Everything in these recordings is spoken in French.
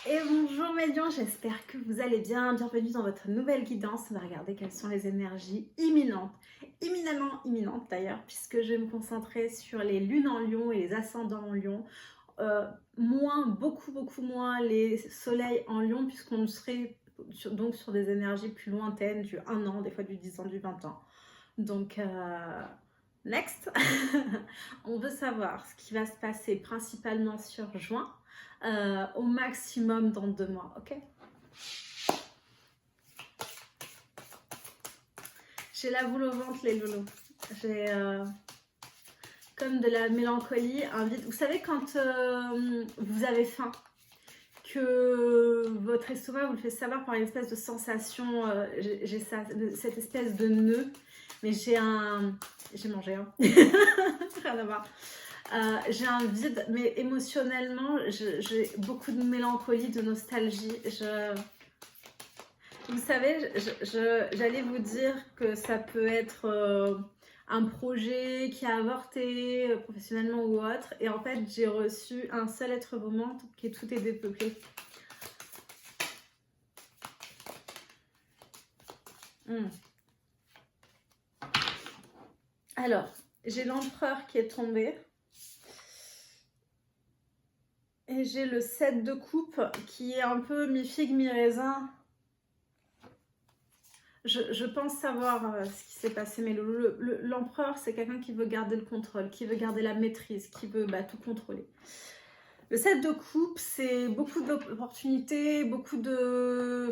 Et bonjour Médium, j'espère que vous allez bien. Bienvenue dans votre nouvelle guidance. On va regarder quelles sont les énergies imminentes, éminemment imminentes d'ailleurs, puisque je vais me concentrer sur les lunes en lion et les ascendants en lion. Beaucoup moins les soleils en lion, puisqu'on serait donc sur des énergies plus lointaines, du 1 an, des fois du 10 ans, du 20 ans. Donc, next, on veut savoir ce qui va se passer principalement sur juin, au maximum dans 2 mois, ok? J'ai la boule au ventre, les loulous. J'ai comme de la mélancolie, un vide. Vous savez, quand vous avez faim, que votre estomac vous le fait savoir par une espèce de sensation, j'ai ça, cette espèce de nœud, mais j'ai mangé, hein. Rien à voir. J'ai un vide, mais émotionnellement, j'ai beaucoup de mélancolie, de nostalgie. Vous savez, j'allais vous dire que ça peut être un projet qui a avorté professionnellement ou autre, et en fait, j'ai reçu un seul être vivant qui tout est dépeuplé. Alors, j'ai l'empereur qui est tombé. Et j'ai le 7 de coupe qui est un peu mi-figue, mi-raisin. Je pense savoir ce qui s'est passé, mais l'empereur, c'est quelqu'un qui veut garder le contrôle, qui veut garder la maîtrise, qui veut tout contrôler. Le 7 de coupe, c'est beaucoup d'opportunités, beaucoup de...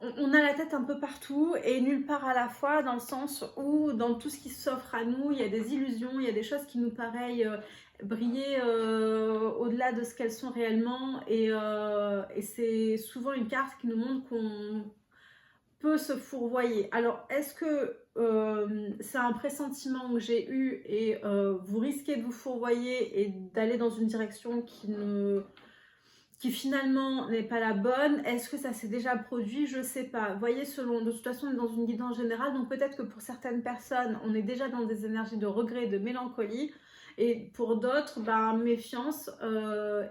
On a la tête un peu partout et nulle part à la fois, dans le sens où dans tout ce qui s'offre à nous, il y a des illusions, il y a des choses qui nous paraissent briller au-delà de ce qu'elles sont réellement, et c'est souvent une carte qui nous montre qu'on peut se fourvoyer. Alors, est-ce que c'est un pressentiment que j'ai eu et vous risquez de vous fourvoyer et d'aller dans une direction qui finalement n'est pas la bonne? Est-ce que ça s'est déjà produit? Je sais pas. Vous voyez, de toute façon, on est dans une guidance générale, donc peut-être que pour certaines personnes, on est déjà dans des énergies de regret, de mélancolie, et pour d'autres, méfiance.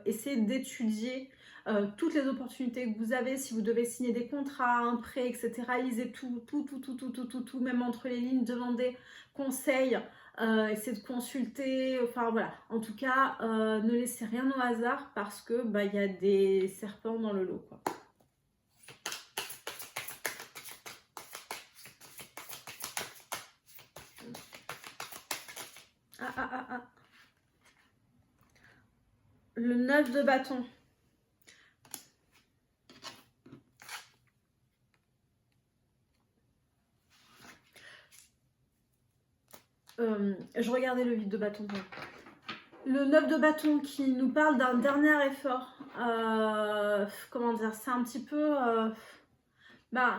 Essayez d'étudier toutes les opportunités que vous avez. Si vous devez signer des contrats, un prêt, etc., lisez tout, même entre les lignes, demandez conseil. Essayez de consulter, enfin voilà. En tout cas, ne laissez rien au hasard, parce que y a des serpents dans le lot, quoi. Le 9 de bâton. Je regardais le vide de bâton. Le 9 de bâton qui nous parle d'un dernier effort. Comment dire, c'est un petit peu...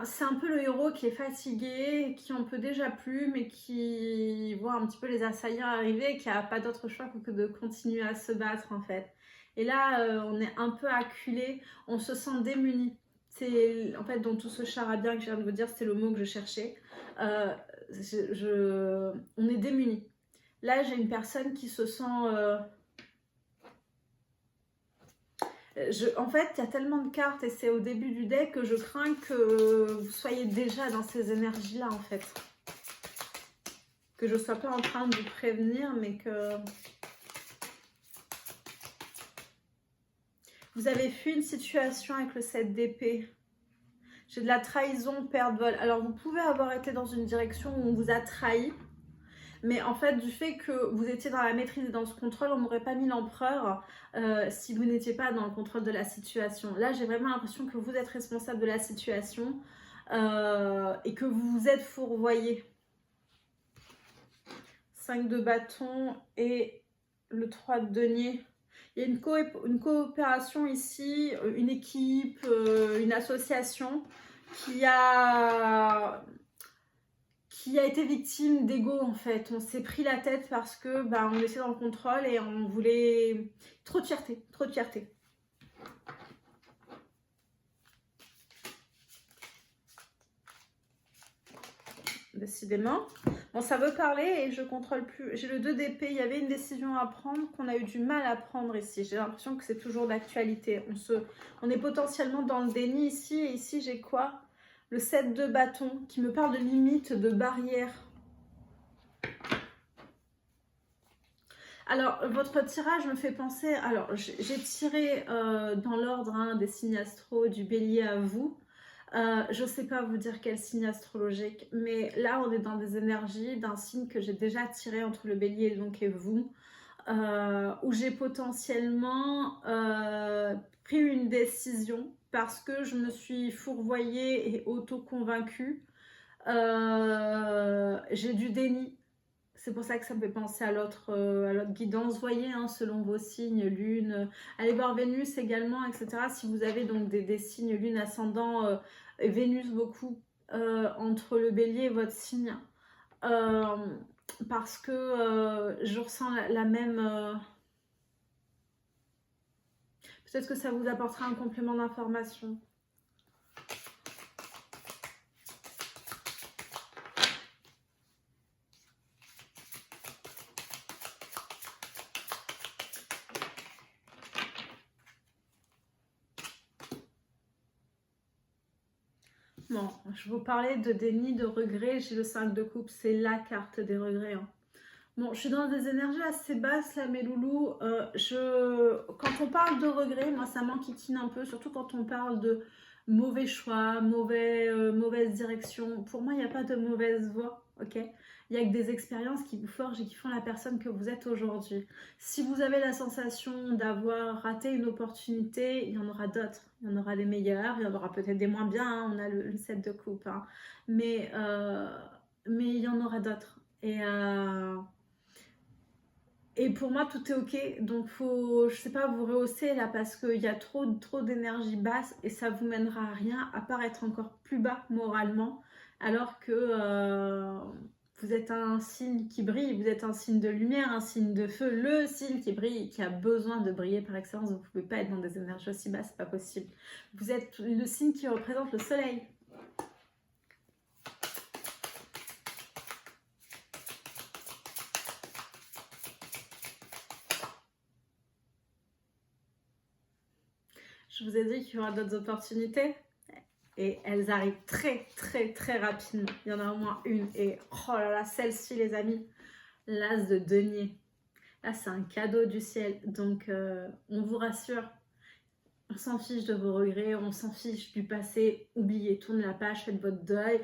c'est un peu le héros qui est fatigué, qui en peut déjà plus, mais qui voit un petit peu les assaillants arriver et qui n'a pas d'autre choix que de continuer à se battre, en fait. Et là, on est un peu acculé, on se sent démuni. C'est en fait dans tout ce charabia que je viens de vous dire, c'est le mot que je cherchais. On est démuni. Là, j'ai une personne qui se sent... en fait, il y a tellement de cartes et c'est au début du deck que je crains que vous soyez déjà dans ces énergies-là, en fait. Que je ne sois pas en train de vous prévenir, mais que... Vous avez fui une situation avec le 7 d'épée. J'ai de la trahison, perte, vol. Alors, vous pouvez avoir été dans une direction où on vous a trahi. Mais en fait, du fait que vous étiez dans la maîtrise et dans ce contrôle, on n'aurait pas mis l'empereur si vous n'étiez pas dans le contrôle de la situation. Là, j'ai vraiment l'impression que vous êtes responsable de la situation et que vous vous êtes fourvoyé. 5 de bâton et le 3 de denier. Il y a une coopération ici, une équipe, une association qui a été victime d'ego, en fait. On s'est pris la tête parce que on était dans le contrôle et on voulait... Trop de fierté, trop de fierté. décidément. Bon, ça veut parler et je contrôle plus. J'ai le 2 d'épée. Il y avait une décision à prendre qu'on a eu du mal à prendre ici. J'ai l'impression que c'est toujours d'actualité. On est potentiellement dans le déni ici. Et ici, j'ai quoi? Le 7 de bâton qui me parle de limite, de barrière. Alors, votre tirage me fait penser... Alors, j'ai tiré dans l'ordre hein, des signes astro du bélier à vous. Je ne sais pas vous dire quel signe astrologique, mais là, on est dans des énergies d'un signe que j'ai déjà tiré entre le bélier donc, et vous, où j'ai potentiellement pris une décision parce que je me suis fourvoyée et auto-convaincue. J'ai du déni. C'est pour ça que ça me fait penser à l'autre guidance. Voyez, hein, selon vos signes, lune, allez voir Vénus également, etc. Si vous avez donc des signes lune ascendant, Vénus beaucoup, entre le bélier et votre signe. Parce que je ressens la même... Peut-être que ça vous apportera un complément d'information. Bon, je vous parlais de déni, de regret. J'ai le 5 de coupe, c'est la carte des regrets. Hein. Bon, je suis dans des énergies assez basses là, mes loulous. Quand on parle de regret, moi ça m'enquiquine un peu, surtout quand on parle de mauvais choix, mauvaise direction. Pour moi, il n'y a pas de mauvaise voie, ok? Il y a que des expériences qui vous forgent et qui font la personne que vous êtes aujourd'hui. Si vous avez la sensation d'avoir raté une opportunité, il y en aura d'autres. Il y en aura des meilleures, il y en aura peut-être des moins bien. Hein. On a le 7 de coupe, hein. Mais il y en aura d'autres. Et pour moi, tout est ok. Donc, faut, je sais pas, vous rehausser là parce qu'il y a trop d'énergie basse et ça vous mènera à rien à part être encore plus bas moralement. Alors que vous êtes un signe qui brille, vous êtes un signe de lumière, un signe de feu, le signe qui brille, qui a besoin de briller par excellence. Vous ne pouvez pas être dans des énergies aussi basses, c'est pas possible. Vous êtes le signe qui représente le soleil. Je vous ai dit qu'il y aura d'autres opportunités et elles arrivent très rapidement. Il y en a au moins une et oh là là, celle-ci les amis, l'as de denier. Là c'est un cadeau du ciel, donc on vous rassure, on s'en fiche de vos regrets, on s'en fiche du passé, oubliez, tournez la page, faites votre deuil.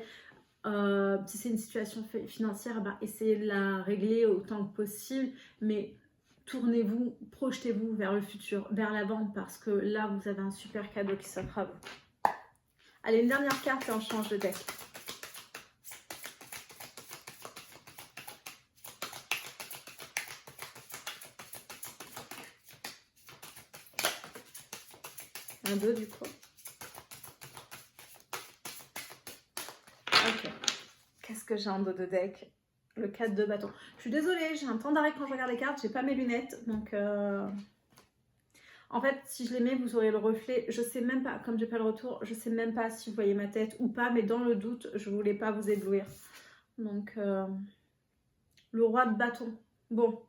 Si c'est une situation financière, bah, essayez de la régler autant que possible, mais tournez-vous, projetez-vous vers le futur, vers l'avant, parce que là, vous avez un super cadeau qui s'offre à vous. Allez, une dernière carte et on change de deck. Un 2 du coup. Ok. Qu'est-ce que j'ai en dos de deck? Le 4 de bâton. Je suis désolée, j'ai un temps d'arrêt quand je regarde les cartes, j'ai pas mes lunettes, donc... En fait, si je les mets, vous aurez le reflet. Je sais même pas, comme j'ai pas le retour, je sais même pas si vous voyez ma tête ou pas, mais dans le doute, je voulais pas vous éblouir. Donc, le roi de bâton. Bon,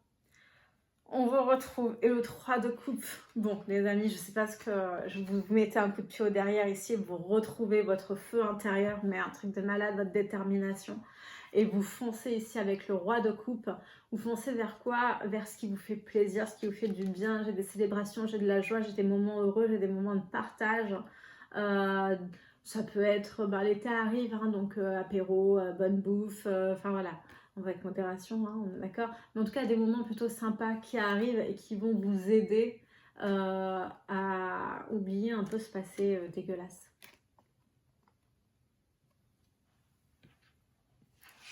on vous retrouve. Et le 3 de coupe. Bon, les amis, je sais pas ce que... Je vous mettez un coup de pied au derrière ici, vous retrouvez votre feu intérieur, mais un truc de malade, votre détermination. Et vous foncez ici avec le roi de coupe. Vous foncez vers quoi? Vers ce qui vous fait plaisir, ce qui vous fait du bien. J'ai des célébrations, j'ai de la joie, j'ai des moments heureux, j'ai des moments de partage. Ça peut être, l'été arrive, hein, donc apéro, bonne bouffe, enfin voilà. On va avec modération, hein, on est d'accord. Mais en tout cas, des moments plutôt sympas qui arrivent et qui vont vous aider à oublier un peu ce passé dégueulasse.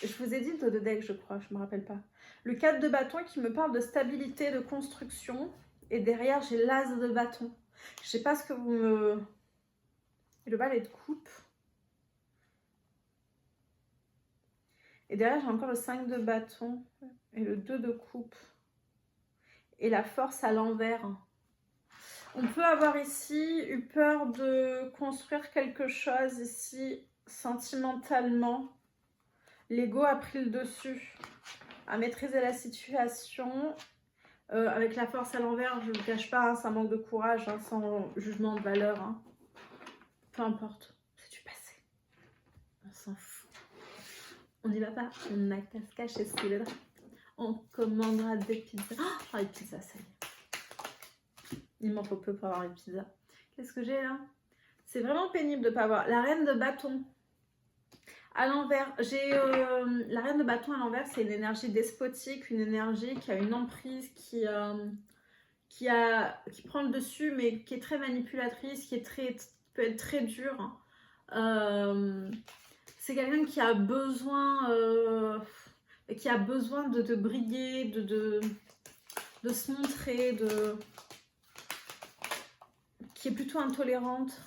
Je vous ai dit le dos de deck, je crois, je ne me rappelle pas. Le 4 de bâton qui me parle de stabilité, de construction. Et derrière, j'ai l'as de bâton. Je sais pas ce que vous me... Et le balai de coupe. Et derrière, j'ai encore le 5 de bâton et le 2 de coupe. Et la force à l'envers. On peut avoir ici eu peur de construire quelque chose ici sentimentalement. L'ego a pris le dessus, à maîtriser la situation. Avec la force à l'envers, je ne le cache pas, hein, ça manque de courage, hein, sans jugement de valeur. Hein. Peu importe, c'est du passé. On s'en fout. On n'y va pas, on n'a qu'à se cacher sous les draps. On commandera des pizzas. Oh, les pizzas, ça y est. Il m'en faut peu pour avoir les pizzas. Qu'est-ce que j'ai là? C'est vraiment pénible de ne pas avoir. La reine de bâton. À l'envers, j'ai la reine de bâton à l'envers, c'est une énergie despotique, une énergie qui a une emprise, qui prend le dessus, mais qui est très manipulatrice, qui peut être très dure. C'est quelqu'un qui a besoin, de briller, de se montrer, qui est plutôt intolérante.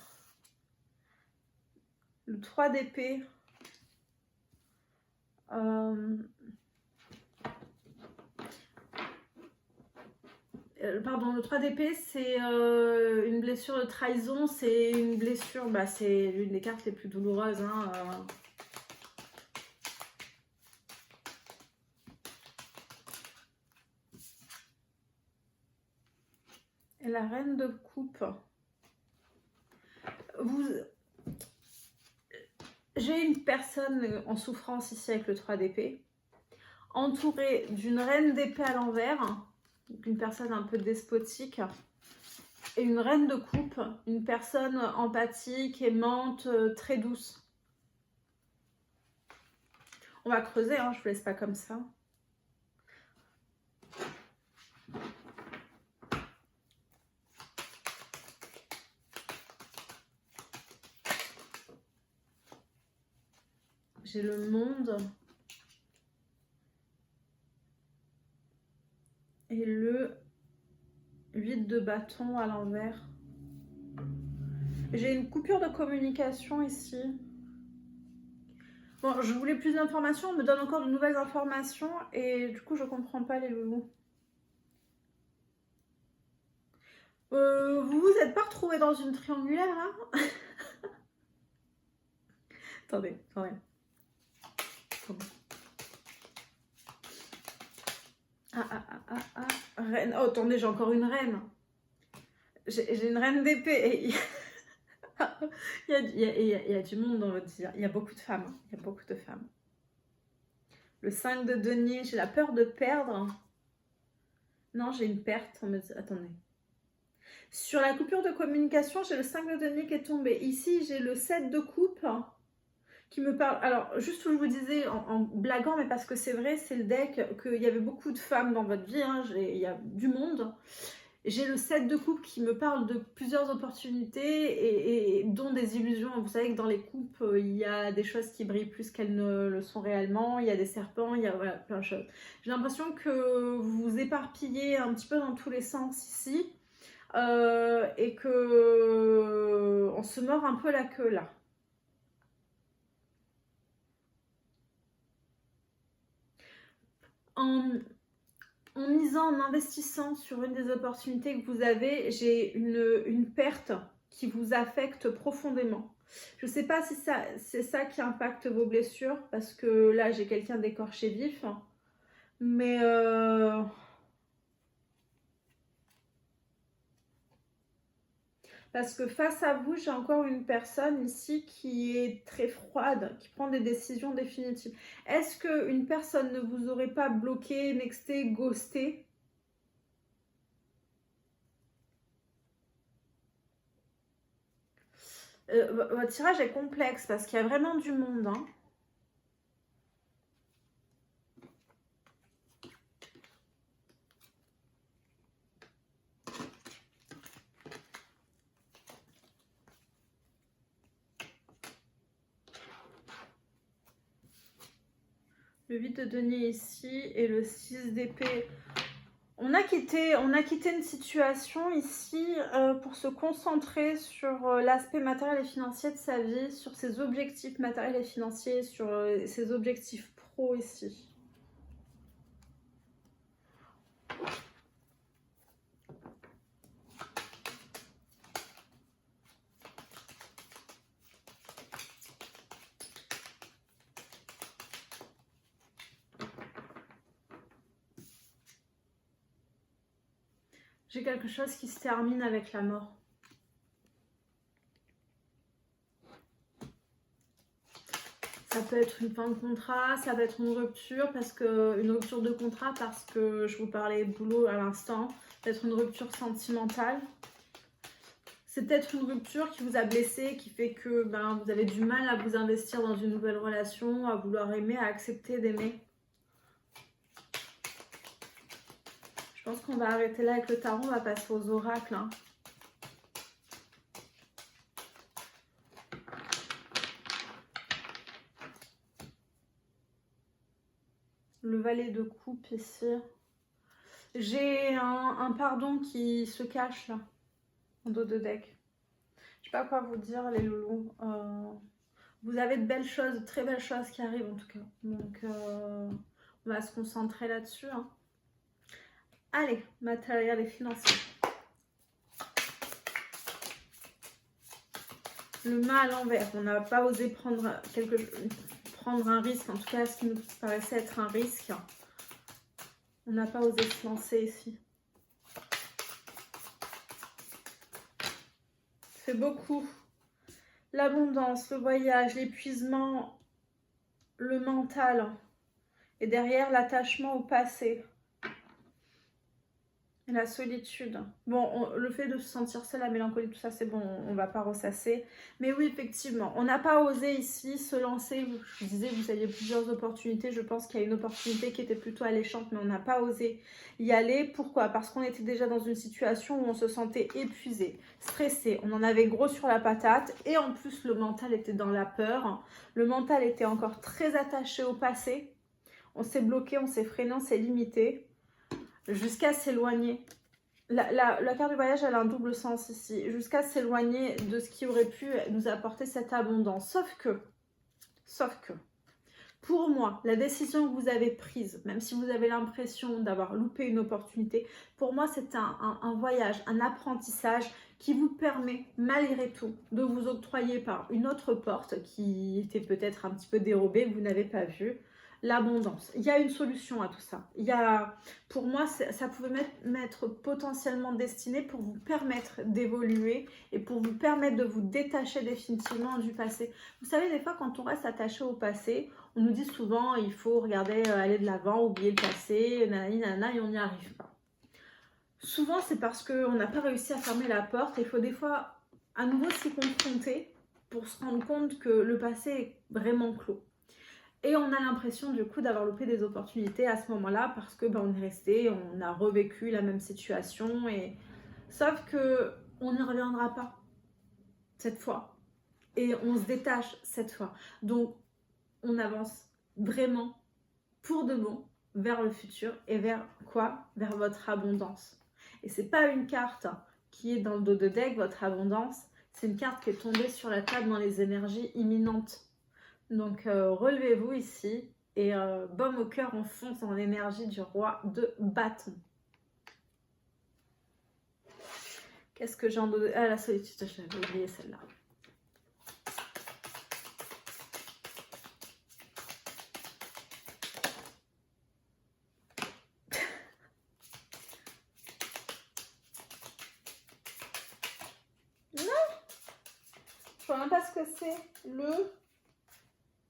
Le 3 d'épée. Pardon, le 3 d'épée, c'est une blessure de trahison, c'est une blessure, c'est l'une des cartes les plus douloureuses. Hein, Et la reine de coupe. J'ai une personne en souffrance ici avec le 3 d'épée, entourée d'une reine d'épée à l'envers, une personne un peu despotique, et une reine de coupe, une personne empathique, aimante, très douce. On va creuser, hein, je vous laisse pas comme ça. J'ai le monde et le 8 de bâton à l'envers. J'ai une coupure de communication ici. Bon, je voulais plus d'informations, on me donne encore de nouvelles informations et du coup je comprends pas les loulous. Vous vous êtes pas retrouvés dans une triangulaire là? Attendez. Reine. Oh, attendez, j'ai encore une reine. J'ai une reine d'épée. Il y a du monde dans votre vie. Il y a beaucoup de femmes. Il y a beaucoup de femmes. Le 5 de denier, j'ai la peur de perdre. Non, j'ai une perte. Attendez. Sur la coupure de communication, j'ai le 5 de denier qui est tombé. Ici, j'ai le 7 de coupe qui me parle. Alors, juste où je vous disais en blaguant, mais parce que c'est vrai, c'est le deck, qu'il y avait beaucoup de femmes dans votre vie. Hein, il y a du monde. J'ai le 7 de coupe qui me parle de plusieurs opportunités et dont des illusions. Vous savez que dans les coupes, il y a des choses qui brillent plus qu'elles ne le sont réellement. Il y a des serpents, il y a voilà, plein de choses. J'ai l'impression que vous vous éparpillez un petit peu dans tous les sens ici. Et que on se mord un peu la queue là. En misant, en investissant sur une des opportunités que vous avez, j'ai une perte qui vous affecte profondément. Je ne sais pas si c'est ça qui impacte vos blessures, parce que là, j'ai quelqu'un d'écorché vif. Mais parce que face à vous, j'ai encore une personne ici qui est très froide, qui prend des décisions définitives. Est-ce qu'une personne ne vous aurait pas bloqué, nexté, ghosté? Votre tirage est complexe parce qu'il y a vraiment du monde. Hein. Le 8 de denier ici et le 6 d'épée. On a quitté une situation ici pour se concentrer sur l'aspect matériel et financier de sa vie, sur ses objectifs matériels et financiers, sur ses objectifs pro ici. J'ai quelque chose qui se termine avec la mort. Ça peut être une fin de contrat, ça peut être une rupture de contrat parce que je vous parlais boulot à l'instant, peut-être une rupture sentimentale. C'est peut-être une rupture qui vous a blessé, qui fait que vous avez du mal à vous investir dans une nouvelle relation, à vouloir aimer, à accepter d'aimer. Je pense qu'on va arrêter là avec le tarot, on va passer aux oracles. Hein. Le valet de coupe ici. J'ai un pardon qui se cache là, en dos de deck. Je sais pas quoi vous dire les loulous. Vous avez de belles choses, de très belles choses qui arrivent en tout cas. Donc on va se concentrer là-dessus. Hein. Allez, matériel et financier. Le mât à l'envers. On n'a pas osé prendre un risque, en tout cas ce qui nous paraissait être un risque. On n'a pas osé se lancer ici. C'est beaucoup. L'abondance, le voyage, l'épuisement, le mental. Et derrière, l'attachement au passé. Et la solitude. Bon, le fait de se sentir seul, la mélancolie, tout ça, c'est bon, on ne va pas ressasser. Mais oui, effectivement, on n'a pas osé ici se lancer. Je vous disais, vous aviez plusieurs opportunités. Je pense qu'il y a une opportunité qui était plutôt alléchante, mais on n'a pas osé y aller. Pourquoi? Parce qu'on était déjà dans une situation où on se sentait épuisé, stressé. On en avait gros sur la patate. Et en plus, le mental était dans la peur. Le mental était encore très attaché au passé. On s'est bloqué, on s'est freiné, on s'est limité. Jusqu'à s'éloigner. La carte du voyage, elle a un double sens ici. Jusqu'à s'éloigner de ce qui aurait pu nous apporter cette abondance. Sauf que, pour moi, la décision que vous avez prise, même si vous avez l'impression d'avoir loupé une opportunité, pour moi, c'est un voyage, un apprentissage qui vous permet, malgré tout, de vous octroyer par une autre porte qui était peut-être un petit peu dérobée, que vous n'avez pas vue. L'abondance. Il y a une solution à tout ça. Pour moi, ça pouvait m'être potentiellement destiné pour vous permettre d'évoluer et pour vous permettre de vous détacher définitivement du passé. Vous savez, des fois, quand on reste attaché au passé, on nous dit souvent, il faut regarder, aller de l'avant, oublier le passé, nanani, nanana, et on n'y arrive pas. Souvent, c'est parce qu'on n'a pas réussi à fermer la porte. Il faut des fois à nouveau s'y confronter pour se rendre compte que le passé est vraiment clos. Et on a l'impression du coup d'avoir loupé des opportunités à ce moment-là parce que on est resté, on a revécu la même situation. Sauf que on n'y reviendra pas cette fois. Et on se détache cette fois. Donc on avance vraiment pour de bon vers le futur et vers quoi? Vers votre abondance. Et c'est pas une carte qui est dans le dos de deck, votre abondance. C'est une carte qui est tombée sur la table dans les énergies imminentes. Donc relevez-vous ici et baume au cœur, on fonce dans l'énergie du roi de bâton. Qu'est-ce que j'ai en dos de... Ah, la solitude, je l'avais oublié celle-là. Non, je vois même pas ce que c'est.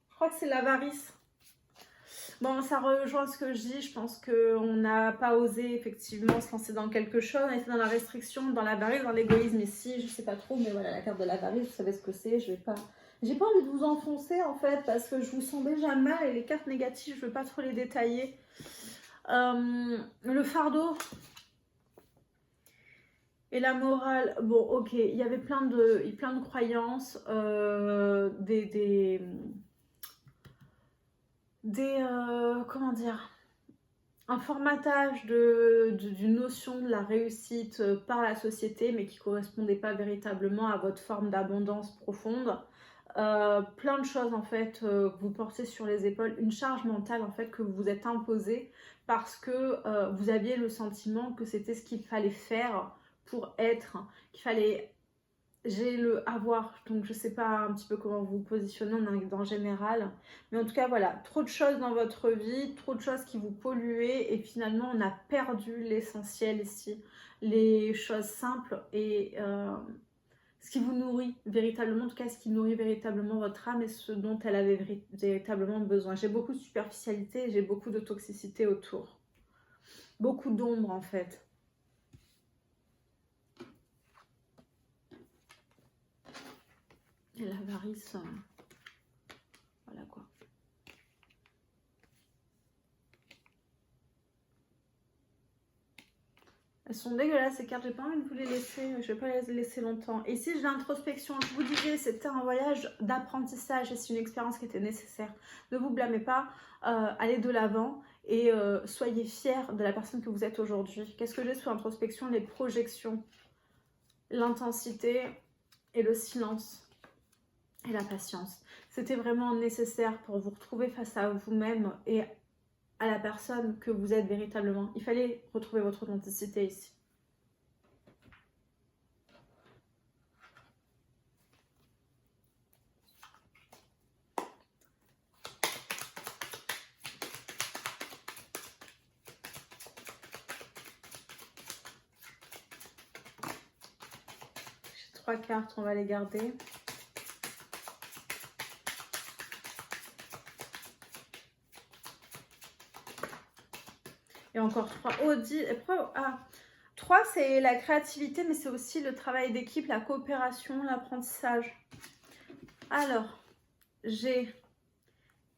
Je crois que c'est l'avarice. Bon, ça rejoint ce que je dis. Je pense qu'on n'a pas osé effectivement se lancer dans quelque chose. On était dans la restriction, dans l'avarice, dans l'égoïsme ici. Je sais pas trop, mais voilà, la carte de l'avarice, vous savez ce que c'est. J'ai pas envie de vous enfoncer en fait, parce que je vous sens déjà mal et les cartes négatives, je ne veux pas trop les détailler. Le fardeau et la morale. Bon, ok, il y avait plein de croyances, comment dire, un formatage d'une notion de la réussite par la société, mais qui ne correspondait pas véritablement à votre forme d'abondance profonde. Plein de choses en fait que vous portez sur les épaules, une charge mentale en fait que vous vous êtes imposée parce que vous aviez le sentiment que c'était ce qu'il fallait faire pour être, qu'il fallait j'ai le avoir, donc je sais pas un petit peu comment vous positionnez en général, mais en tout cas voilà, trop de choses dans votre vie, trop de choses qui vous polluent et finalement on a perdu l'essentiel ici, les choses simples et ce qui vous nourrit véritablement, en tout cas ce qui nourrit véritablement votre âme et ce dont elle avait véritablement besoin. J'ai beaucoup de superficialité et j'ai beaucoup de toxicité autour, beaucoup d'ombre en fait. Et l'avarice, voilà quoi. Elles sont dégueulasses ces cartes, j'ai pas envie de vous les laisser, je vais pas les laisser longtemps. Et ici j'ai l'introspection, je vous disais c'était un voyage d'apprentissage et c'est une expérience qui était nécessaire. Ne vous blâmez pas, allez de l'avant et soyez fiers de la personne que vous êtes aujourd'hui. Qu'est-ce que j'ai sous introspection? Les projections, l'intensité et le silence. Et la patience. C'était vraiment nécessaire pour vous retrouver face à vous-même et à la personne que vous êtes véritablement. Il fallait retrouver votre authenticité ici. J'ai 3 cartes, on va les garder. Et encore 3. Oh, 10. 3, c'est la créativité, mais c'est aussi le travail d'équipe, la coopération, l'apprentissage. Alors, j'ai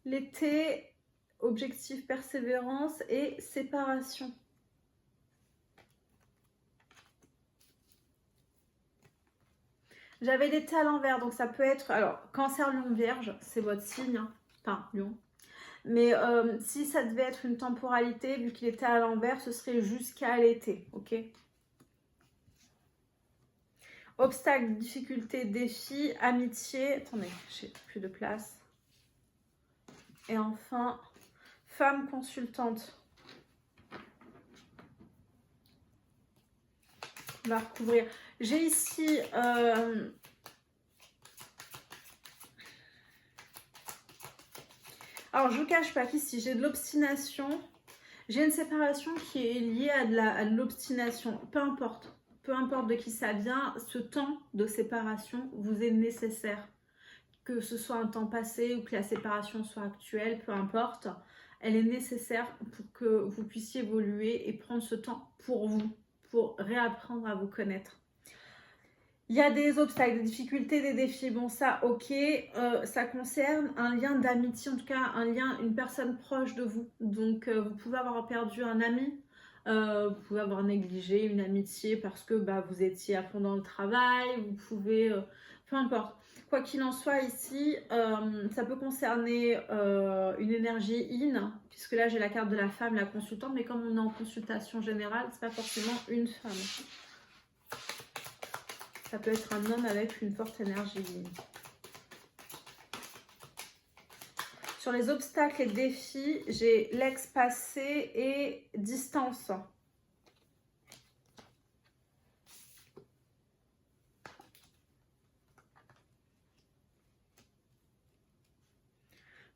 l'été, objectif, persévérance et séparation. J'avais l'été à l'envers, donc ça peut être... Alors, Cancer, Lion, Vierge, c'est votre signe. Hein. Enfin, Lion. Mais si ça devait être une temporalité, vu qu'il était à l'envers, ce serait jusqu'à l'été, ok? Obstacles, difficultés, défis, amitié. Attendez, j'ai plus de place. Et enfin, femme consultante. On va recouvrir. J'ai ici... Alors, je ne vous cache pas qu'ici, j'ai de l'obstination. J'ai une séparation qui est liée à de l'obstination. Peu importe de qui ça vient, ce temps de séparation vous est nécessaire. Que ce soit un temps passé ou que la séparation soit actuelle, peu importe. Elle est nécessaire pour que vous puissiez évoluer et prendre ce temps pour vous, pour réapprendre à vous connaître. Il y a des obstacles, des difficultés, des défis. Bon, ça, ok. Ça concerne un lien d'amitié, en tout cas, un lien, une personne proche de vous. Donc, vous pouvez avoir perdu un ami. Vous pouvez avoir négligé une amitié parce que vous étiez à fond dans le travail. Vous pouvez... peu importe. Quoi qu'il en soit, ici, ça peut concerner une énergie yin. Puisque là, j'ai la carte de la femme, la consultante. Mais comme on est en consultation générale, c'est pas forcément une femme. Ça peut être un homme avec une forte énergie. Sur les obstacles et défis, j'ai l'ex-passé et distance.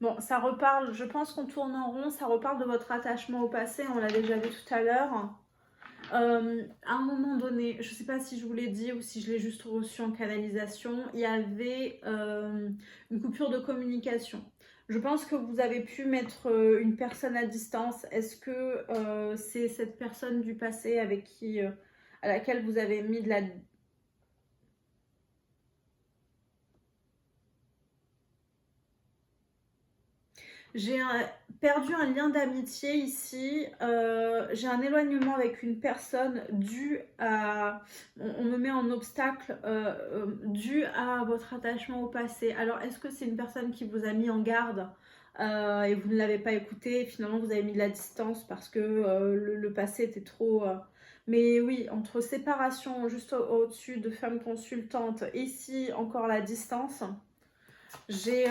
Bon, ça reparle, je pense qu'on tourne en rond, ça reparle de votre attachement au passé, on l'a déjà vu tout à l'heure. À un moment donné, je ne sais pas si je vous l'ai dit ou si je l'ai juste reçu en canalisation, il y avait une coupure de communication. Je pense que vous avez pu mettre une personne à distance. Est-ce que c'est cette personne du passé avec qui, à laquelle vous avez mis de la... J'ai perdu un lien d'amitié ici, j'ai un éloignement avec une personne dû à... On me met en obstacle dû à votre attachement au passé. Alors, est-ce que c'est une personne qui vous a mis en garde et vous ne l'avez pas écouté et finalement vous avez mis de la distance parce que le passé était trop... Mais oui, entre séparation juste au-dessus de femme consultante, ici encore la distance, j'ai...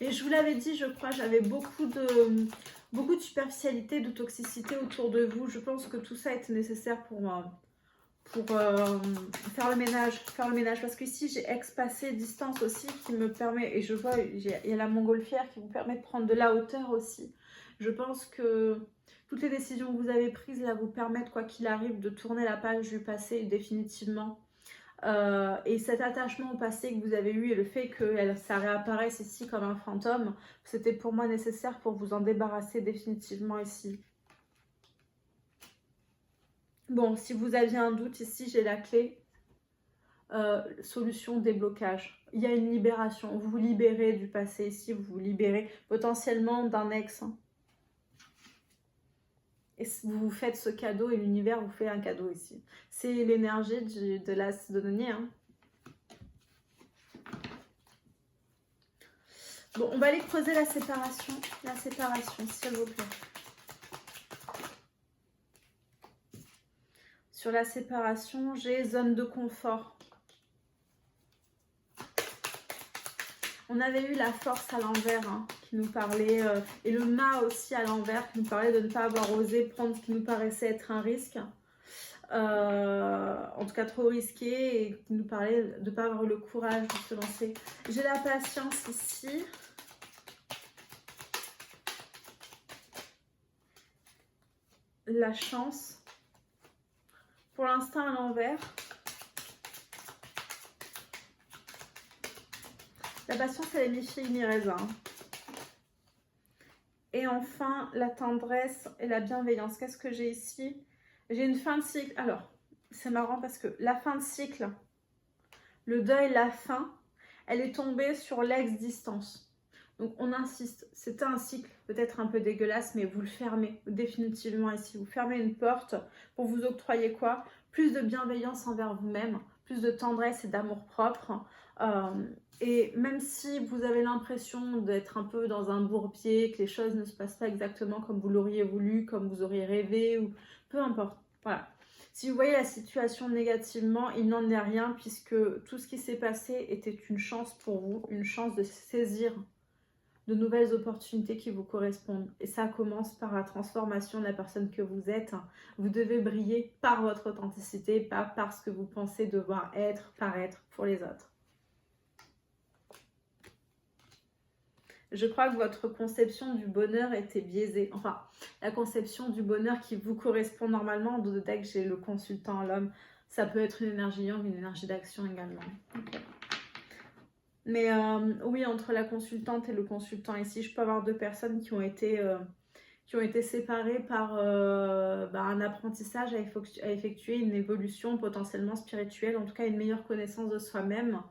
Et je vous l'avais dit, je crois, j'avais beaucoup de Beaucoup de superficialité, de toxicité autour de vous. Je pense que tout ça est nécessaire pour faire le ménage. Parce que ici, j'ai ex-passé distance aussi qui me permet, et je vois, il y a la montgolfière qui vous permet de prendre de la hauteur aussi. Je pense que toutes les décisions que vous avez prises là vous permettent, quoi qu'il arrive, de tourner la page du passé définitivement. Et cet attachement au passé que vous avez eu et le fait que ça réapparaisse ici comme un fantôme, c'était pour moi nécessaire pour vous en débarrasser définitivement ici. Bon, si vous aviez un doute ici, j'ai la clé. Solution déblocage. Il y a une libération. Vous vous libérez du passé ici, vous vous libérez potentiellement d'un ex. Et vous vous faites ce cadeau et l'univers vous fait un cadeau ici. C'est l'énergie de l'as de denier. Bon, on va aller creuser la séparation. La séparation, s'il vous plaît. Sur la séparation, j'ai zone de confort. On avait eu la force à l'envers qui nous parlait, et le mât aussi à l'envers qui nous parlait de ne pas avoir osé prendre ce qui nous paraissait être un risque. En tout cas trop risqué, et qui nous parlait de ne pas avoir le courage de se lancer. J'ai la patience ici. La chance. Pour l'instant à l'envers. La patience, elle est mi-figue, mi-raisin. Et enfin, la tendresse et la bienveillance. Qu'est-ce que j'ai ici? J'ai une fin de cycle. Alors, c'est marrant parce que la fin de cycle, le deuil, la fin, elle est tombée sur l'ex-distance. Donc, on insiste. C'était un cycle peut-être un peu dégueulasse, mais vous le fermez définitivement ici. Vous fermez une porte pour vous octroyer quoi? Plus de bienveillance envers vous-même, plus de tendresse et d'amour propre. Et même si vous avez l'impression d'être un peu dans un bourbier, que les choses ne se passent pas exactement comme vous l'auriez voulu, comme vous auriez rêvé, ou peu importe, voilà. Si vous voyez la situation négativement, il n'en est rien, puisque tout ce qui s'est passé était une chance pour vous, une chance de saisir de nouvelles opportunités qui vous correspondent. Et ça commence par la transformation de la personne que vous êtes. Vous devez briller par votre authenticité, pas par ce que vous pensez devoir être, paraître pour les autres. Je crois que votre conception du bonheur était biaisée. Enfin, la conception du bonheur qui vous correspond normalement, dès que j'ai le consultant à l'homme, ça peut être une énergie yang, une énergie d'action également. Okay. Mais oui, entre la consultante et le consultant ici, je peux avoir deux personnes qui ont été séparées par un apprentissage à effectuer, une évolution potentiellement spirituelle, en tout cas une meilleure connaissance de soi-même.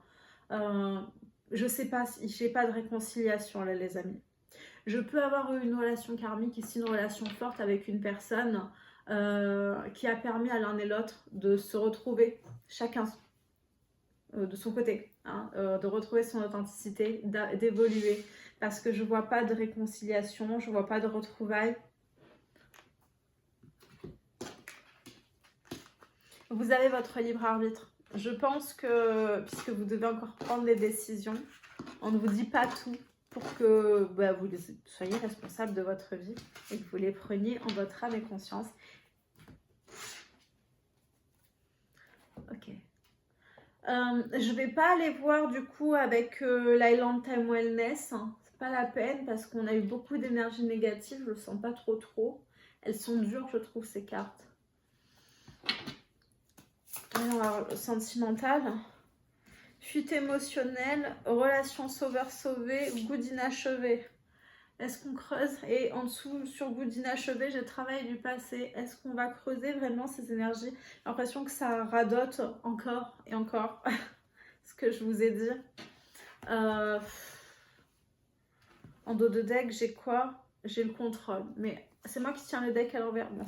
Je sais pas si j'ai pas de réconciliation là, les amis. Je peux avoir eu une relation karmique ici, une relation forte avec une personne qui a permis à l'un et l'autre de se retrouver chacun de son côté, de retrouver son authenticité, d'évoluer, parce que je vois pas de réconciliation, je vois pas de retrouvailles. Vous avez votre libre arbitre. Je pense que, puisque vous devez encore prendre des décisions, on ne vous dit pas tout pour que vous soyez responsable de votre vie et que vous les preniez en votre âme et conscience. Ok. Je vais pas aller voir du coup avec l'Island Time Wellness. C'est pas la peine parce qu'on a eu beaucoup d'énergie négative. Je le sens pas trop. Elles sont dures, je trouve, ces cartes. Alors, sentimental, fuite émotionnelle, relation sauveur-sauvé, good inachevé. Est-ce qu'on creuse? Et en dessous, sur good inachevé, j'ai travail du passé. Est-ce qu'on va creuser vraiment ces énergies? J'ai l'impression que ça radote encore et encore ce que je vous ai dit. En dos de deck, j'ai quoi? J'ai le contrôle. Mais c'est moi qui tiens le deck à l'envers. Bon,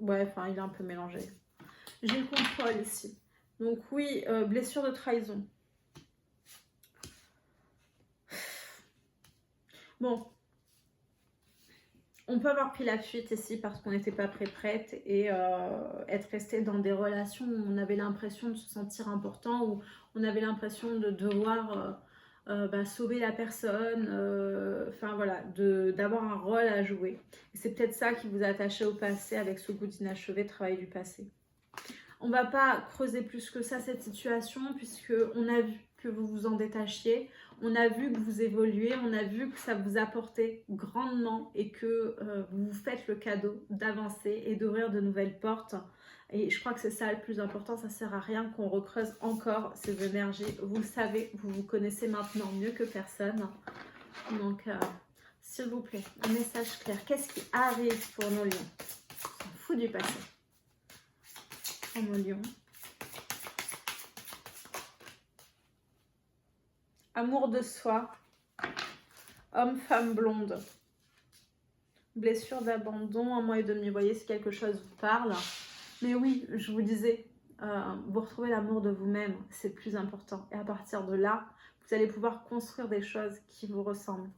ouais, enfin, il est un peu mélangé. J'ai le contrôle ici. Donc oui, blessure de trahison. Bon. On peut avoir pris la fuite ici parce qu'on n'était pas prête et être resté dans des relations où on avait l'impression de se sentir important, où on avait l'impression de devoir sauver la personne, enfin voilà, d'avoir un rôle à jouer. Et c'est peut-être ça qui vous a attaché au passé avec ce goût d'inachevé, travail du passé. On va pas creuser plus que ça cette situation, puisque on a vu que vous vous en détachiez, on a vu que vous évoluez, on a vu que ça vous apportait grandement et que vous vous faites le cadeau d'avancer et d'ouvrir de nouvelles portes. Et je crois que c'est ça le plus important, ça sert à rien qu'on recreuse encore ces énergies. Vous le savez, vous vous connaissez maintenant mieux que personne. Donc, s'il vous plaît, un message clair. Qu'est-ce qui arrive pour nos lions? On s'en fout du passé. Pour nos lions. Amour de soi. Homme, femme, blonde. Blessure d'abandon, 1 mois et demi. Vous voyez si quelque chose vous parle. Mais oui, je vous disais, vous retrouvez l'amour de vous-même, c'est le plus important. Et à partir de là, vous allez pouvoir construire des choses qui vous ressemblent.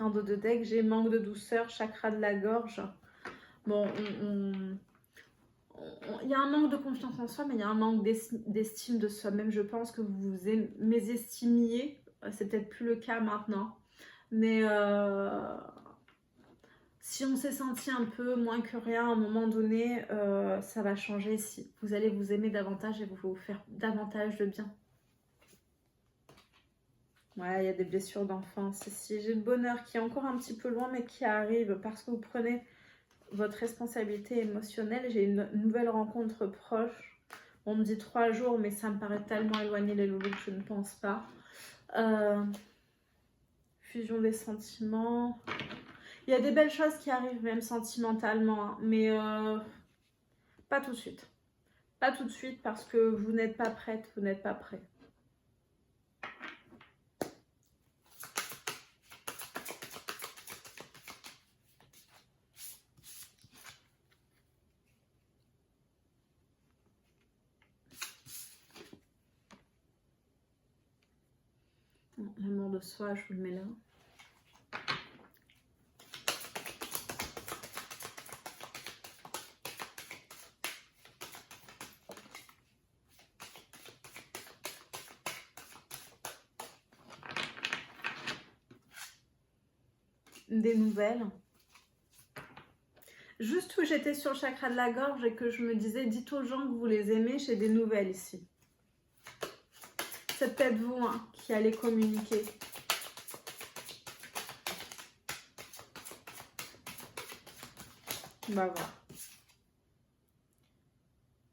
En dos de deck, j'ai manque de douceur, chakra de la gorge. Bon, il y a un manque de confiance en soi, mais il y a un manque d'estime de soi-même. Je pense que vous vous mésestimiez. C'est peut-être plus le cas maintenant. Mais si on s'est senti un peu moins que rien à un moment donné, ça va changer ici. Vous allez vous aimer davantage et vous faire davantage de bien. Ouais, il y a des blessures d'enfance ici. J'ai le bonheur qui est encore un petit peu loin, mais qui arrive parce que vous prenez votre responsabilité émotionnelle. J'ai une nouvelle rencontre proche. On me dit 3 jours, mais ça me paraît tellement éloigné les loulous que je ne pense pas. Fusion des sentiments. Il y a des belles choses qui arrivent même sentimentalement, hein, mais pas tout de suite. Pas tout de suite parce que vous n'êtes pas prête, vous n'êtes pas prêt. L'amour de soi, je vous le mets là. Des nouvelles. Juste où j'étais sur le chakra de la gorge et que je me disais, dites aux gens que vous les aimez, j'ai des nouvelles ici. C'est peut-être vous hein, qui allez communiquer. On va voir.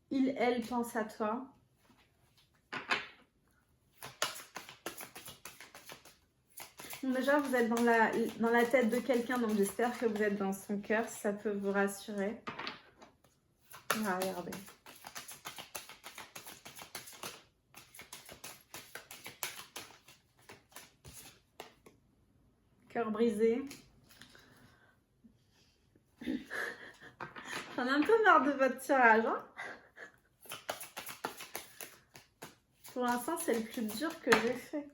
Il, elle pense à toi. Bon, déjà, vous êtes dans la tête de quelqu'un, donc j'espère que vous êtes dans son cœur, si ça peut vous rassurer. On va regarder. Cœur brisé. J'en ai un peu marre de votre tirage. Hein, pour l'instant, c'est le plus dur que j'ai fait.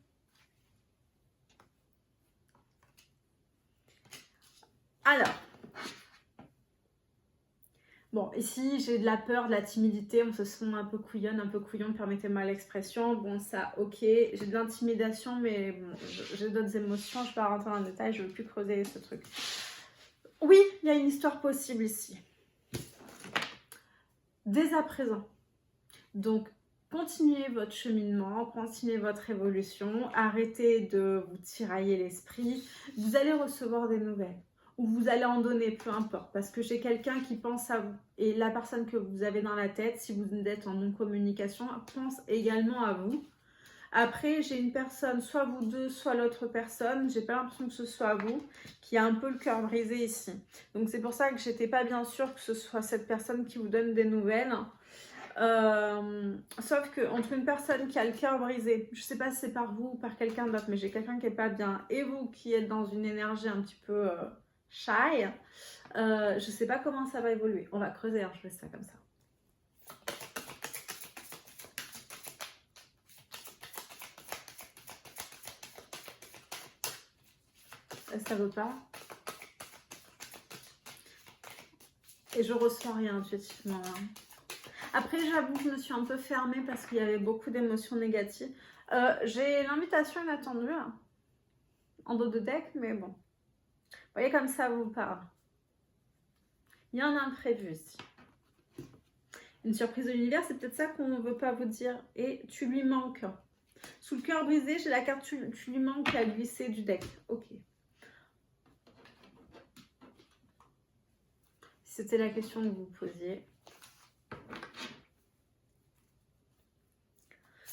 Alors, bon, ici, j'ai de la peur, de la timidité, on se sent un peu couillon, permettez-moi l'expression. Bon, ça, ok. J'ai de l'intimidation, mais bon, j'ai d'autres émotions, je ne vais pas rentrer dans le détail, je ne veux plus creuser ce truc. Oui, il y a une histoire possible ici. Dès à présent. Donc, continuez votre cheminement, continuez votre évolution, arrêtez de vous tirailler l'esprit. Vous allez recevoir des nouvelles. Ou vous allez en donner, peu importe, parce que j'ai quelqu'un qui pense à vous. Et la personne que vous avez dans la tête, si vous êtes en non-communication, pense également à vous. Après, j'ai une personne, soit vous deux, soit l'autre personne, j'ai pas l'impression que ce soit vous, qui a un peu le cœur brisé ici. Donc c'est pour ça que j'étais pas bien sûre que ce soit cette personne qui vous donne des nouvelles. Sauf que entre une personne qui a le cœur brisé, je sais pas si c'est par vous ou par quelqu'un d'autre, mais j'ai quelqu'un qui est pas bien, et vous qui êtes dans une énergie un petit peu shy, je sais pas comment ça va évoluer. On va creuser, hein, je fais ça comme ça. Ça veut pas. Et je ressens rien intuitivement. Hein. Après, j'avoue que je me suis un peu fermée parce qu'il y avait beaucoup d'émotions négatives. J'ai l'invitation inattendue là, en dos de deck, mais bon. Vous voyez comme ça vous parle. Il y a un imprévu ici. Une surprise de l'univers, c'est peut-être ça qu'on ne veut pas vous dire. Et tu lui manques. Sous le cœur brisé, j'ai la carte tu lui manques à glisser du deck. Ok. C'était la question que vous posiez.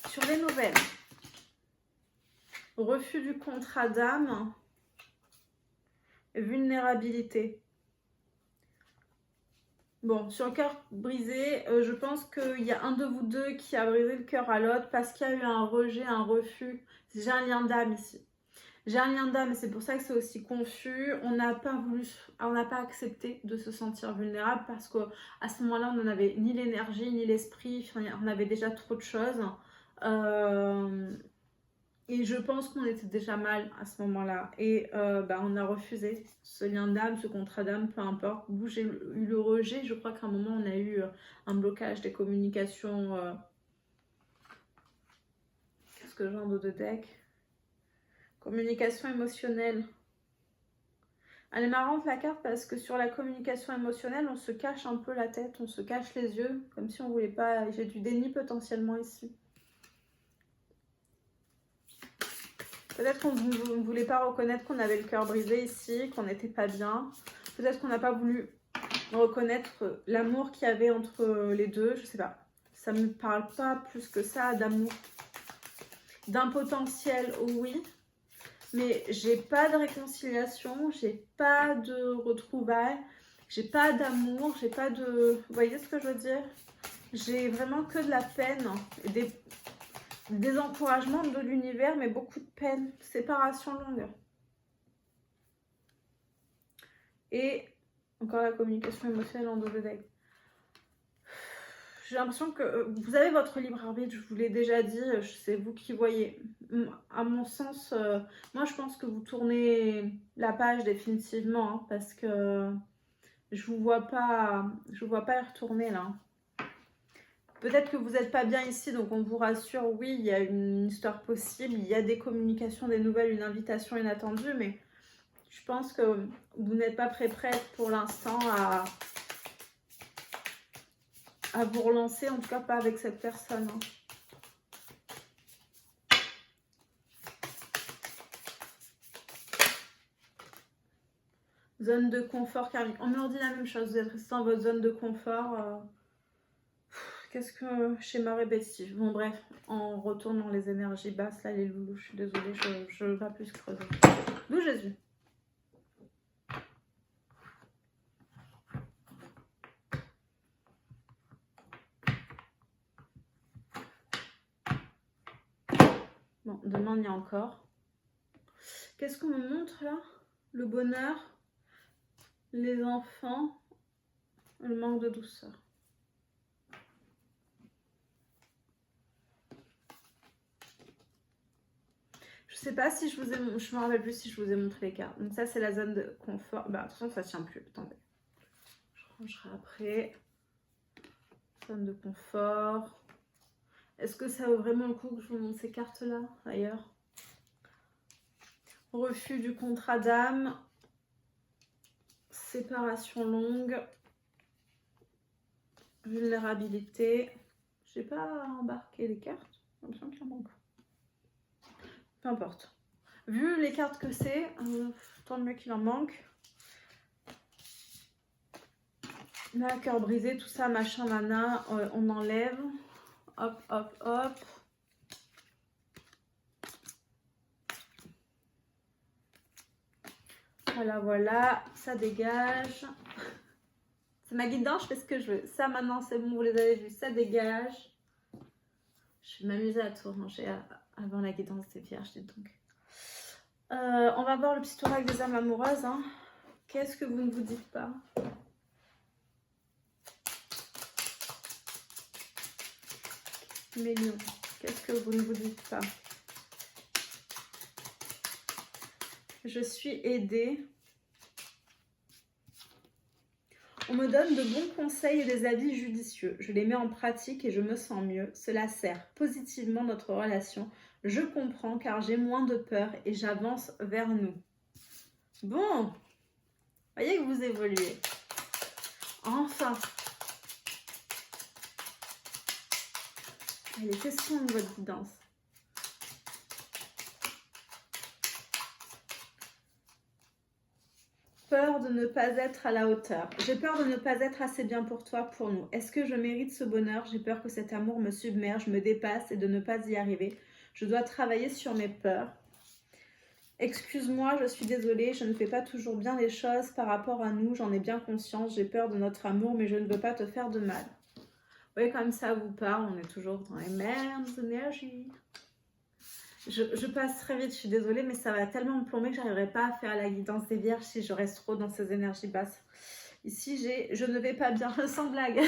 Sur les nouvelles. Refus du contrat d'âme. Vulnérabilité. Bon, sur le cœur brisé, je pense qu'il y a un de vous deux qui a brisé le cœur à l'autre parce qu'il y a eu un rejet, un refus. J'ai un lien d'âme ici. J'ai un lien d'âme, c'est pour ça que c'est aussi confus. On n'a pas accepté de se sentir vulnérable parce qu'à ce moment-là, on n'en avait ni l'énergie, ni l'esprit. Enfin, on avait déjà trop de choses. Et je pense qu'on était déjà mal à ce moment-là. Et on a refusé ce lien d'âme, ce contrat d'âme, peu importe. Où j'ai eu le rejet, je crois qu'à un moment, on a eu un blocage des communications. Qu'est-ce que j'ai en dos de deck? Communication émotionnelle. Elle est marrante la carte parce que sur la communication émotionnelle, on se cache un peu la tête, on se cache les yeux, comme si on voulait pas... J'ai du déni potentiellement ici. Peut-être qu'on ne voulait pas reconnaître qu'on avait le cœur brisé ici, qu'on n'était pas bien. Peut-être qu'on n'a pas voulu reconnaître l'amour qu'il y avait entre les deux, je sais pas. Ça me parle pas plus que ça d'amour. D'un potentiel, oui. Mais j'ai pas de réconciliation, j'ai pas de retrouvailles, j'ai pas d'amour, j'ai pas de... Vous voyez ce que je veux dire? J'ai vraiment que de la peine, des encouragements de l'univers, mais beaucoup de peine, séparation longue. Et encore la communication émotionnelle en dos de deck. J'ai l'impression que vous avez votre libre arbitre, je vous l'ai déjà dit, c'est vous qui voyez. À mon sens, moi je pense que vous tournez la page définitivement, hein, parce que je vous vois pas y retourner là. Peut-être que vous n'êtes pas bien ici, donc on vous rassure, oui, il y a une histoire possible, il y a des communications, des nouvelles, une invitation inattendue, mais je pense que vous n'êtes pas prête pour l'instant à vous relancer, en tout cas pas avec cette personne. Hein. Zone de confort karmique. On me dit la même chose, vous êtes resté dans votre zone de confort. Qu'est-ce que schéma répétitif? Bon bref, on retourne dans les énergies basses, là les loulous, je suis désolée, je ne vais pas plus creuser. D'où Jésus. Bon, demain il y a encore. Qu'est-ce qu'on me montre là? Le bonheur, les enfants, le manque de douceur. Je sais pas si je vous ai... Je me rappelle plus si je vous ai montré les cartes. Donc ça, c'est la zone de confort. Bah, attention, ça tient plus. Attendez. Je rangerai après. Zone de confort. Est-ce que ça vaut vraiment le coup que je vous montre ces cartes-là, d'ailleurs? Refus du contrat d'âme. Séparation longue. Vulnérabilité. Je n'ai pas embarqué les cartes. J'ai l'impression qu'il en manque. Peu importe. Vu les cartes que c'est, tant mieux qu'il en manque. Là, cœur brisé, tout ça, machin, nana, on enlève. Hop, hop, hop. Voilà, voilà, ça dégage. C'est ma guidance, je fais ce que je veux. Ça, maintenant, c'est bon, vous les avez vus, ça dégage. Je vais m'amuser à tout ranger avant la guidance des vierges, dis donc. On va voir le petit oracle des âmes amoureuses. Hein. Qu'est-ce que vous ne vous dites pas? Mes lions, qu'est-ce que vous ne vous dites pas? Je suis aidée. On me donne de bons conseils et des avis judicieux. Je les mets en pratique et je me sens mieux. Cela sert positivement notre relation. Je comprends car j'ai moins de peur et j'avance vers nous. Bon, voyez que vous évoluez. Enfin. Allez, question de votre guidance. Peur de ne pas être à la hauteur. J'ai peur de ne pas être assez bien pour toi, pour nous. Est-ce que je mérite ce bonheur? J'ai peur que cet amour me submerge, me dépasse et de ne pas y arriver. Je dois travailler sur mes peurs. Excuse-moi, je suis désolée, je ne fais pas toujours bien les choses par rapport à nous, j'en ai bien conscience, j'ai peur de notre amour, mais je ne veux pas te faire de mal. Vous voyez, comme ça vous parle, on est toujours dans les mêmes énergies. Je passe très vite, je suis désolée, mais ça va tellement me plomber que je n'arriverai pas à faire la guidance des vierges si je reste trop dans ces énergies basses. Ici, j'ai « je ne vais pas bien », sans blague.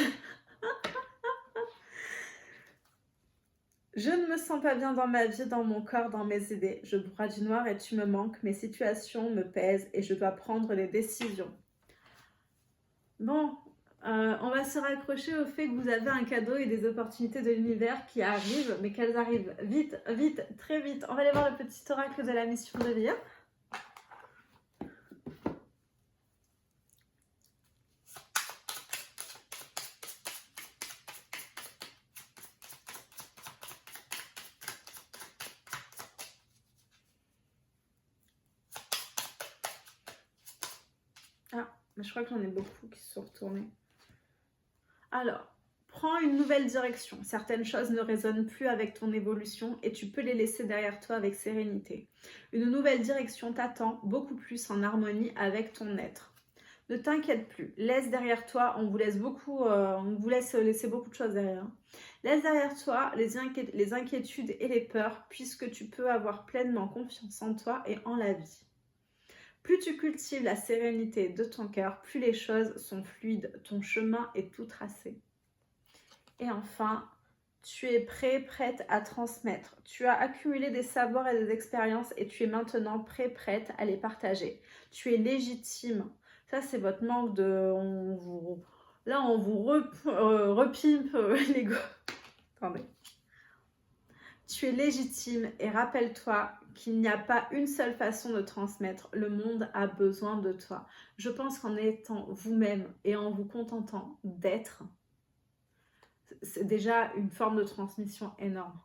Je ne me sens pas bien dans ma vie, dans mon corps, dans mes idées. Je broie du noir et tu me manques. Mes situations me pèsent et je dois prendre les décisions. Bon, on va se raccrocher au fait que vous avez un cadeau et des opportunités de l'univers qui arrivent, mais qu'elles arrivent vite, vite, très vite. On va aller voir le petit oracle de la mission de vie. Ah, mais je crois que j'en ai beaucoup qui se sont retournés. Alors, prends une nouvelle direction. Certaines choses ne résonnent plus avec ton évolution et tu peux les laisser derrière toi avec sérénité. Une nouvelle direction t'attend beaucoup plus en harmonie avec ton être. Ne t'inquiète plus, laisse derrière toi, on vous laisse laisser beaucoup de choses derrière. Laisse derrière toi les inquiétudes et les peurs puisque tu peux avoir pleinement confiance en toi et en la vie. Plus tu cultives la sérénité de ton cœur, plus les choses sont fluides, ton chemin est tout tracé. Et enfin, tu es prêt, prête à transmettre. Tu as accumulé des savoirs et des expériences et tu es maintenant prêt, prête à les partager. Tu es légitime. Ça, c'est votre manque de... Là, on vous repimpe l'ego. Attendez. Tu es légitime et rappelle-toi qu'il n'y a pas une seule façon de transmettre. Le monde a besoin de toi. Je pense qu'en étant vous-même et en vous contentant d'être, c'est déjà une forme de transmission énorme.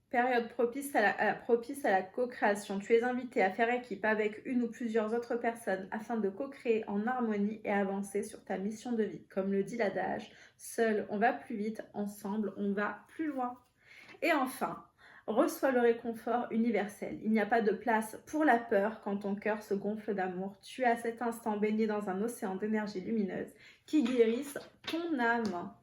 Période propice à la co-création. Tu es invité à faire équipe avec une ou plusieurs autres personnes afin de co-créer en harmonie et avancer sur ta mission de vie. Comme le dit l'adage, seul on va plus vite, ensemble on va plus loin. Et enfin, reçois le réconfort universel. Il n'y a pas de place pour la peur quand ton cœur se gonfle d'amour. Tu es à cet instant baigné dans un océan d'énergie lumineuse qui guérisse ton âme.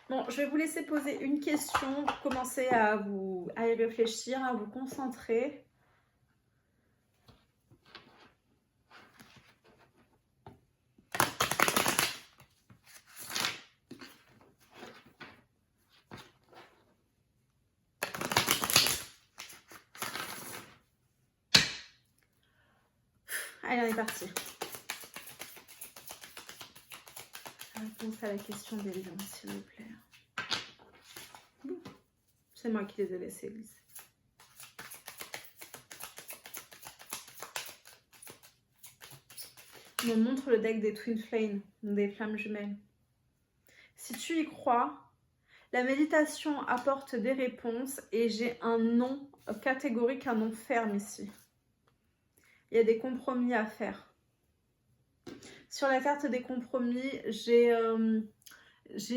Bon, je vais vous laisser poser une question pour commencer à y réfléchir, à vous concentrer. Allez, on est parti. Réponse à la question des lions, s'il vous plaît. C'est moi qui les ai laissés glisser. On me montre le deck des Twin Flames, des flammes jumelles. Si tu y crois, la méditation apporte des réponses et j'ai un non catégorique, un non ferme ici. Il y a des compromis à faire. Sur la carte des compromis, j'ai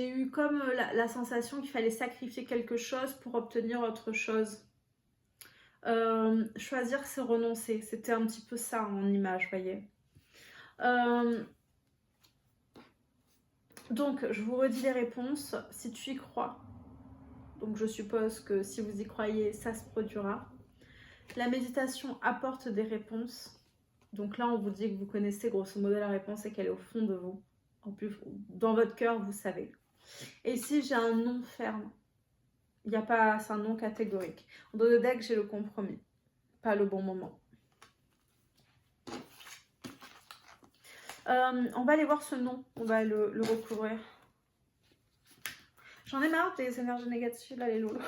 eu comme la sensation qu'il fallait sacrifier quelque chose pour obtenir autre chose. Choisir, c'est renoncer. C'était un petit peu ça en image, vous voyez. Donc, je vous redis les réponses. Si tu y crois, donc je suppose que si vous y croyez, ça se produira. La méditation apporte des réponses. Donc là, on vous dit que vous connaissez grosso modo la réponse et qu'elle est au fond de vous. En plus, dans votre cœur, vous savez. Et ici, j'ai un non ferme. Il n'y a pas, c'est un non catégorique. Dans le deck, j'ai le compromis. Pas le bon moment. On va aller voir ce nom, on va le recouvrir. J'en ai marre des énergies négatives là, les loulous.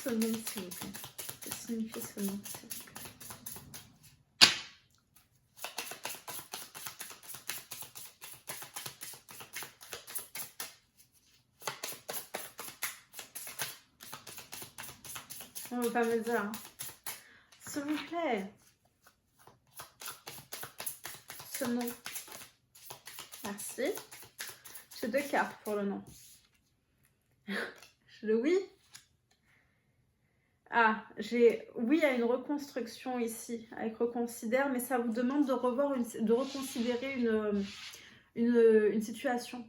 Ce nom, s'il vous plaît. Que signifie ce nom, s'il vous plaît? On ne veut pas me dire. Hein. S'il vous plaît. Ce nom. Merci. J'ai 2 cartes pour le nom. J'ai le oui. Ah, j'ai oui à une reconstruction ici, avec reconsidère, mais ça vous demande de revoir, de reconsidérer une situation.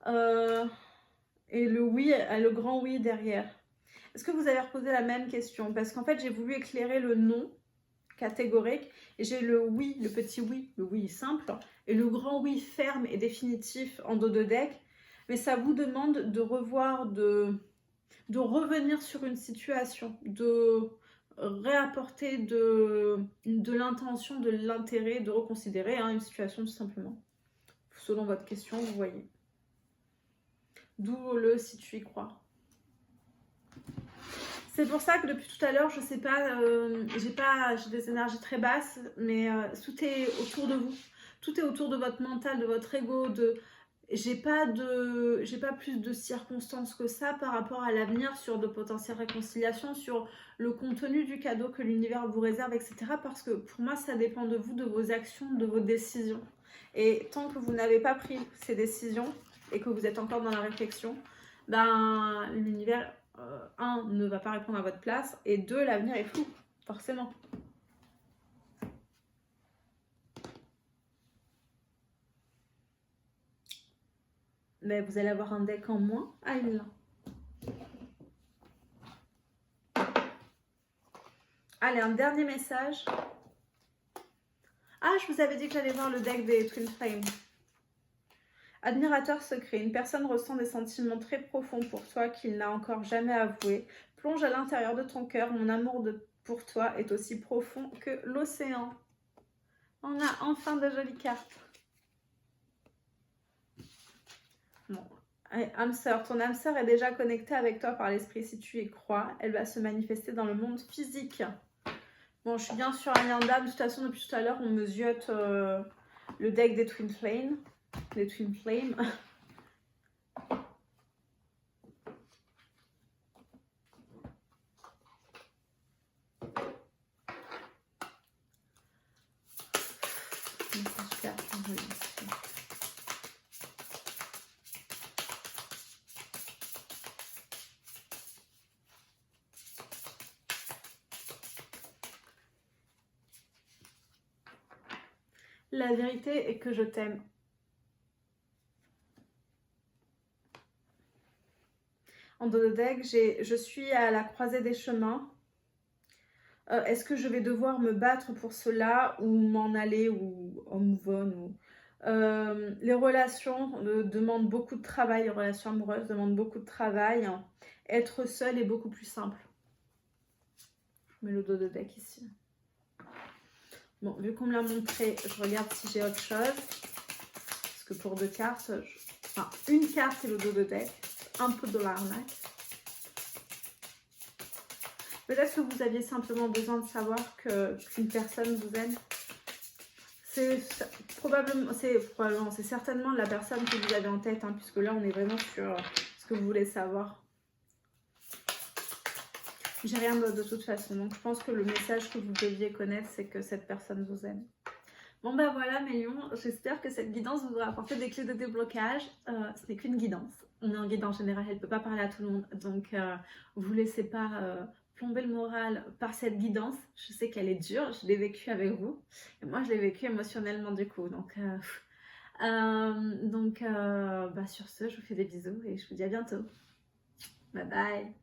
Et le oui, le grand oui derrière. Est-ce que vous avez reposé la même question? Parce qu'en fait, j'ai voulu éclairer le non catégorique et j'ai le oui, le petit oui, le oui simple, et le grand oui ferme et définitif en dos de deck. Mais ça vous demande de revoir, de revenir sur une situation, de réapporter de l'intention, de l'intérêt, de reconsidérer une situation tout simplement. Selon votre question, vous voyez. D'où le si tu y crois. C'est pour ça que depuis tout à l'heure, je sais pas, j'ai des énergies très basses, mais tout est autour de vous. Tout est autour de votre mental, de votre ego, j'ai pas plus de circonstances que ça par rapport à l'avenir sur de potentielles réconciliations, sur le contenu du cadeau que l'univers vous réserve, etc. Parce que pour moi, ça dépend de vous, de vos actions, de vos décisions. Et tant que vous n'avez pas pris ces décisions et que vous êtes encore dans la réflexion, ben l'univers, ne va pas répondre à votre place, et 2, l'avenir est flou, forcément. Mais vous allez avoir un deck en moins. Ah, il est là. Allez, un dernier message. Ah, je vous avais dit que j'allais voir le deck des Twin Flames. Admirateur secret. Une personne ressent des sentiments très profonds pour toi qu'il n'a encore jamais avoués. Plonge à l'intérieur de ton cœur. Mon amour pour toi est aussi profond que l'océan. On a enfin de jolies cartes. Bon. Âme sœur, ton âme sœur est déjà connectée avec toi par l'esprit si tu y crois. Elle va se manifester dans le monde physique. Bon, je suis bien sur un lien d'âme. De toute façon, depuis tout à l'heure, on me ziote le deck des Twin Flames. Les Twin Flames. La vérité est que je t'aime. En dos de deck, je suis à la croisée des chemins. Est-ce que je vais devoir me battre pour cela ou m'en aller ou move on les relations demandent beaucoup de travail, les relations amoureuses demandent beaucoup de travail. Être seul est beaucoup plus simple. Je mets le dos de deck ici. Bon, vu qu'on me l'a montré, je regarde si j'ai autre chose. Parce que pour 2 cartes, enfin, une carte et le dos de deck, un peu de l'arnaque. Peut-être que vous aviez simplement besoin de savoir qu'une personne vous aime. C'est certainement la personne que vous avez en tête, puisque là, on est vraiment sur ce que vous voulez savoir. J'ai rien d'autre de toute façon, donc je pense que le message que vous deviez connaître, c'est que cette personne vous aime. Bon ben voilà mes lions, j'espère que cette guidance vous aura apporté des clés de déblocage. Ce n'est qu'une guidance, on est en guide en général, elle ne peut pas parler à tout le monde, donc vous laissez pas plomber le moral par cette guidance. Je sais qu'elle est dure, je l'ai vécue avec vous, et moi je l'ai vécue émotionnellement du coup, donc sur ce, je vous fais des bisous et je vous dis à bientôt. Bye bye.